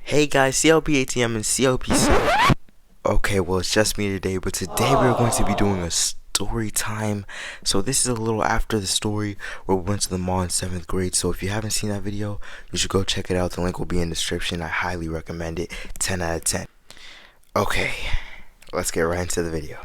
Hey guys, CLP ATM and CLP. Okay, well it's just me today, but today we're going to be doing a story time. So this is a little after the story where we went to the mall in 7th grade. So if you haven't seen that video, you should go check it out. The link will be in the description. I highly recommend it. 10 out of 10. Okay, let's get right into the video.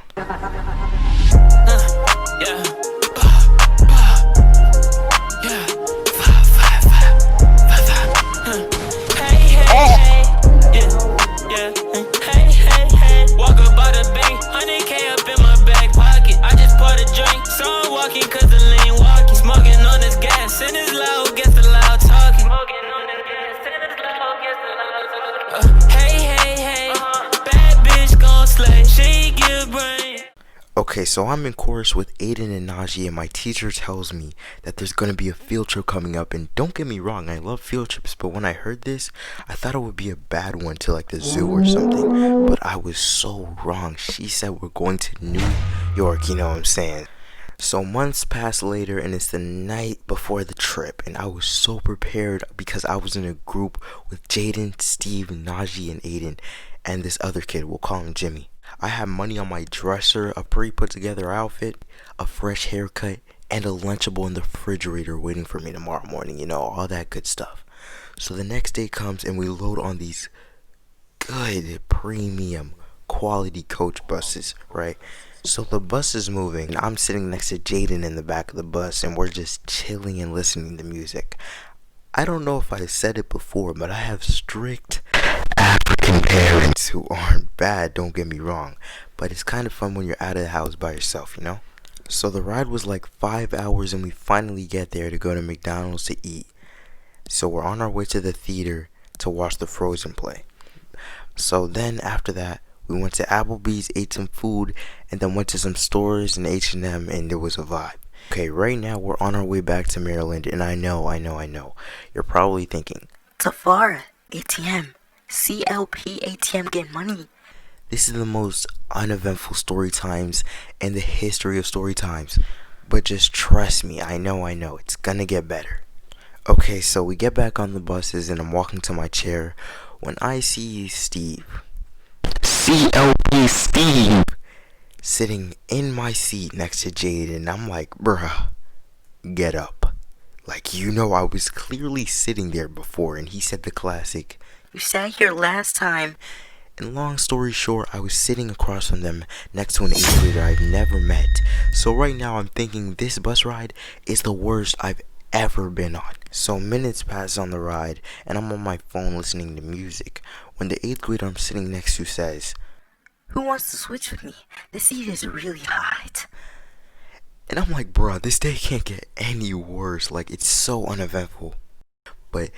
Okay, so I'm in chorus with Aiden and Najee, and my teacher tells me that there's going to be a field trip coming up. And don't get me wrong, I love field trips, but when I heard this, I thought it would be a bad one to like the zoo or something. But I was so wrong. She said we're going to New York, you know what I'm saying? So months pass later, and it's the night before the trip, and I was so prepared because I was in a group with Jaden, Steve, Najee, and Aiden, and this other kid, we'll call him Jimmy. I had money on my dresser, a pretty put together outfit, a fresh haircut, and a Lunchable in the refrigerator waiting for me tomorrow morning, you know, all that good stuff. So the next day comes and we load on these good premium quality coach buses, right? So the bus is moving, and I'm sitting next to Jaden in the back of the bus, and we're just chilling and listening to music. I don't know if I said it before, but I have strict African parents who aren't bad, don't get me wrong, but it's kind of fun when you're out of the house by yourself, you know? So the ride was like 5 hours, and we finally get there to go to McDonald's to eat. So we're on our way to the theater to watch the Frozen play. So then after that, we went to Applebee's, ate some food, and then went to some stores in H&M, and it was a vibe. Okay, right now we're on our way back to Maryland, and I know, you're probably thinking, Tafara, ATM, CLP ATM get money. This is the most uneventful story times in the history of story times. But just trust me, I know, it's gonna get better. Okay, so we get back on the buses, and I'm walking to my chair when I see Steve. CLP Steve! Sitting in my seat next to Jade, and I'm like, bruh, get up. Like, you know, I was clearly sitting there before, and he said the classic, You sat here last time. and long story short, I was sitting across from them next to an 8th grader I've never met. So right now I'm thinking this bus ride is the worst I've ever been on. So minutes pass on the ride, and I'm on my phone listening to music when the 8th grader I'm sitting next to says, Who wants to switch with me? The seat is really hot. and I'm like, bruh, this day can't get any worse. Like, it's so uneventful. But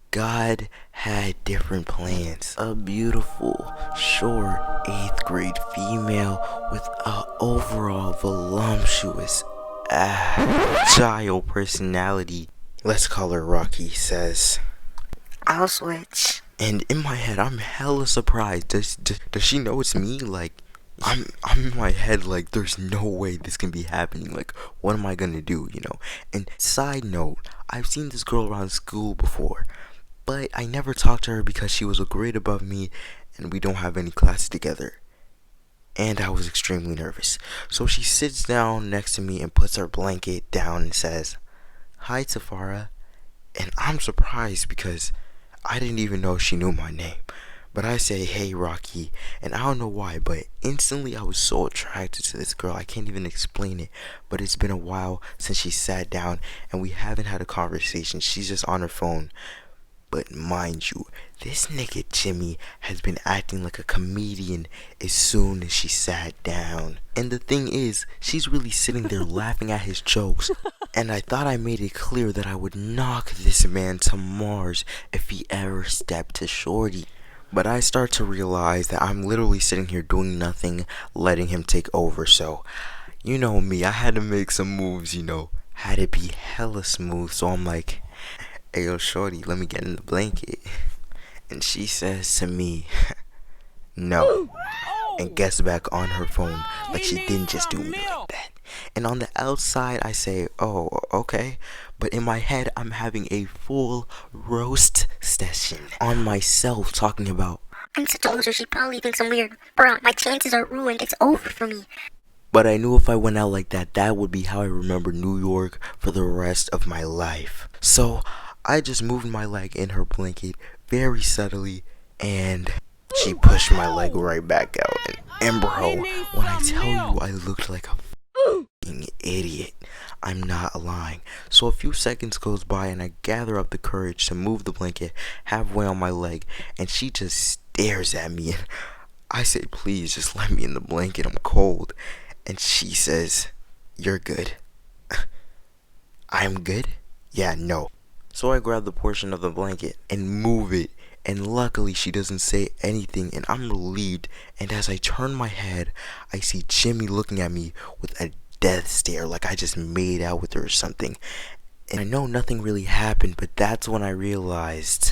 God had different plans. A beautiful, short 8th grade female with a overall voluptuous, agile personality, let's call her Rocky, says, I'll switch. and in my head, I'm hella surprised. Does she know it's me? Like, I'm in my head like, there's no way this can be happening. Like, what am I gonna do, you know? And side note, I've seen this girl around school before, but I never talked to her because she was a grade above me, and we don't have any classes together. And I was extremely nervous. So she sits down next to me and puts her blanket down and says, Hi, Tafara. And I'm surprised because I didn't even know she knew my name. But I say, hey, Rocky, and I don't know why, but instantly I was so attracted to this girl. I can't even explain it, but it's been a while since she sat down, and we haven't had a conversation. She's just on her phone. But mind you, this nigga Jimmy has been acting like a comedian as soon as she sat down. And the thing is, she's really sitting there laughing at his jokes. And I thought I made it clear that I would knock this man to Mars if he ever stepped to Shorty. But I start to realize that I'm literally sitting here doing nothing, letting him take over. So, you know me, I had to make some moves, you know. Had to be hella smooth. So I'm like, hey, yo, Shorty, let me get in the blanket. And she says to me, no. And gets back on her phone like she didn't just do me like that. And on the outside, I say, oh, okay. But in my head, I'm having a full roast session on myself, talking about, I'm such a loser, she probably thinks I'm weird. Bro, my chances are ruined. It's over for me. but I knew if I went out like that, that would be how I remember New York for the rest of my life. So I just moved my leg in her blanket very subtly, and she pushed my leg right back out. And bro, when I tell you I looked like a f***ing idiot, I'm not lying. So a few seconds goes by and I gather up the courage to move the blanket halfway on my leg, and she just stares at me, and I say, please just let me in the blanket, I'm cold. And she says, you're good. I'm good? Yeah, no. So I grab the portion of the blanket and move it, and luckily she doesn't say anything, and I'm relieved. And as I turn my head, I see Jimmy looking at me with a death stare, like I just made out with her or something. And I know nothing really happened, but that's when I realized